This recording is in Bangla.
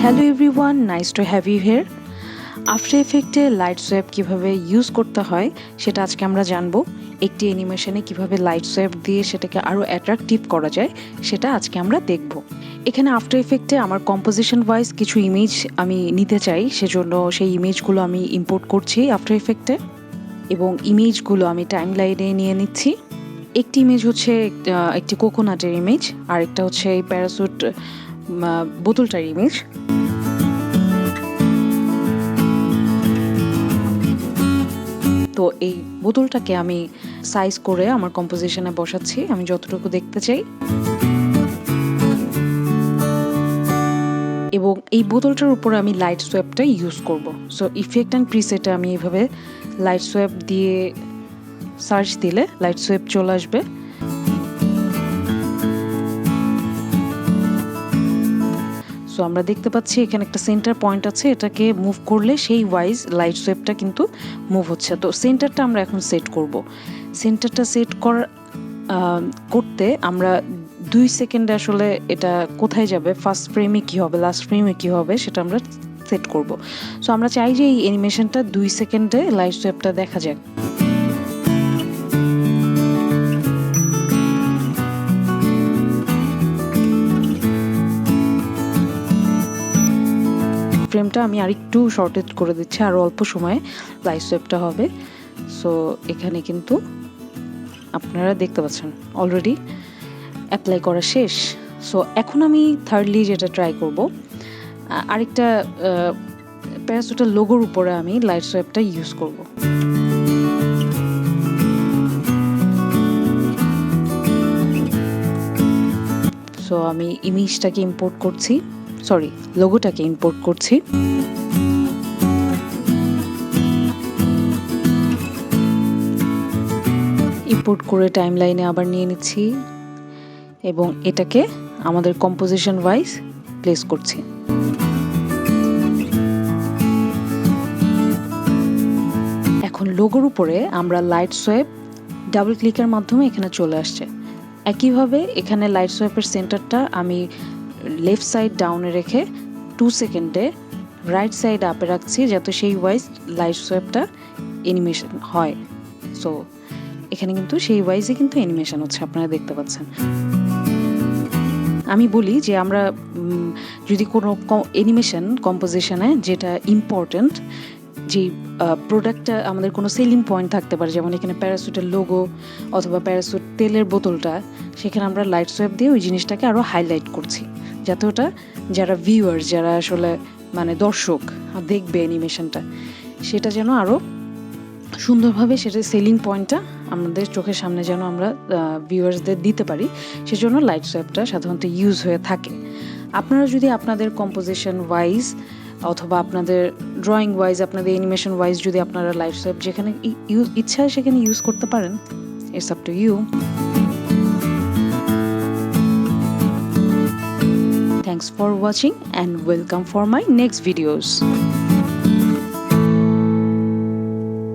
Hello everyone, nice to have you here. After এফেক্টে লাইট সোয়েপ কীভাবে ইউজ করতে হয় সেটা আজকে আমরা জানবো। একটি অ্যানিমেশনে কিভাবে লাইট সোয়েপ দিয়ে সেটাকে আরও অ্যাট্রাকটিভ করা যায় সেটা আজকে আমরা দেখব। এখানে আফটার এফেক্টে আমার কম্পোজিশন ওয়াইজ কিছু ইমেজ আমি নিতে চাই, সেজন্য সেই ইমেজগুলো আমি ইম্পোর্ট করছি আফটার এফেক্টে এবং ইমেজগুলো আমি টাইম লাইনে নিয়ে নিচ্ছি। একটি ইমেজ হচ্ছে একটি কোকোনাটের ইমেজ, আর একটা হচ্ছে এই প্যারাসুট বোতলটার ইমেজ। তো এই বোতলটাকে আমি সাইজ করে আমার কম্পোজিশনে বসাচ্ছি আমি যতটুকু দেখতে চাই, এবং এই বোতলটার উপরে আমি লাইট সোয়েপটা ইউজ করব। সো ইফেক্ট অ্যান্ড প্রিসেটে আমি এইভাবে লাইট সোয়েপ দিয়ে সার্চ দিলে লাইট সোয়েপ চলে আসবে। সো আমরা দেখতে পাচ্ছি এখানে একটা সেন্টার পয়েন্ট আছে, এটাকে মুভ করলে সেই ওয়াইজ লাইট সোয়েপটা কিন্তু মুভ হচ্ছে। তো সেন্টারটা আমরা এখন সেট করব। সেন্টারটা সেট করতে আমরা 2 সেকেন্ডে আসলে এটা কোথায় যাবে, ফার্স্ট ফ্রেমে কী হবে, লাস্ট ফ্রেমে কী হবে সেটা আমরা সেট করব। সো আমরা চাই যে এই অ্যানিমেশনটা 2 সেকেন্ডে লাইট সোয়েপটা দেখা যাক। ফ্রেমটা আমি আরেকটু শর্টেজ করে দিচ্ছি, আরও অল্প সময়ে লাইট সোয়েপটা হবে। সো এখানে কিন্তু আপনারা দেখতে পাচ্ছেন অলরেডি অ্যাপ্লাই করা শেষ। সো এখন আমি থার্ডলি যেটা ট্রাই করব, আরেকটা প্যারাসুটের লোগোর উপরে আমি লাইট সোয়েপটা ইউজ করব। সো আমি ইমেজটাকে ইম্পোর্ট করছি, লোগোটাকে ইম্পোর্ট করছি। ইম্পোর্ট করে টাইম লাইনে আবার নিয়ে নিচ্ছি এবং এটাকে আমাদের কম্পোজিশন ওয়াইজ প্লেস করছি। এখন লোগোর উপরে আমরা লাইট সোয়েপ ডাবল ক্লিকের মাধ্যমে এখানে চলে আসছে। একইভাবে এখানে লাইট সোয়েপের সেন্টারটা আমি লেফট সাইড ডাউনে রেখে 2 সেকেন্ডে রাইট সাইড আপে রাখছি, যাতে সেই ওয়াইজ লাইট সোয়েপটা অ্যানিমেশন হয়। সো এখানে কিন্তু সেই ওয়াইজে কিন্তু অ্যানিমেশন হচ্ছে, আপনারা দেখতে পাচ্ছেন। আমি বলি যে আমরা যদি কোনো অ্যানিমেশন কম্পোজিশনে যেটা ইম্পর্ট্যান্ট, যে প্রোডাক্টটা আমাদের কোনো সেলিং পয়েন্ট থাকতে পারে, যেমন এখানে প্যারাসুটের লোগো অথবা প্যারাসুট তেলের বোতলটা, সেখানে আমরা লাইট সোয়েপ দিয়ে ওই জিনিসটাকে আরও হাইলাইট করছি, যাতে ওটা যারা ভিউয়ার্স, যারা আসলে মানে দর্শক দেখবে অ্যানিমেশনটা, সেটা যেন আরও সুন্দরভাবে সেটা সেলিং পয়েন্টটা আমাদের চোখের সামনে যেন আমরা ভিউয়ার্সদের দিতে পারি, সেজন্য লাইট সোয়েপটা সাধারণত ইউজ হয়ে থাকে। আপনারা যদি আপনাদের কম্পোজিশন ওয়াইজ অথবা আপনাদের ড্রয়িং ওয়াইজ, আপনাদের অ্যানিমেশন ওয়াইজ যদি আপনারা লাইট সোয়েপ যেখানে ইচ্ছা সেখানে ইউজ করতে পারেন, it's up to you. Thanks for watching and welcome for my next videos.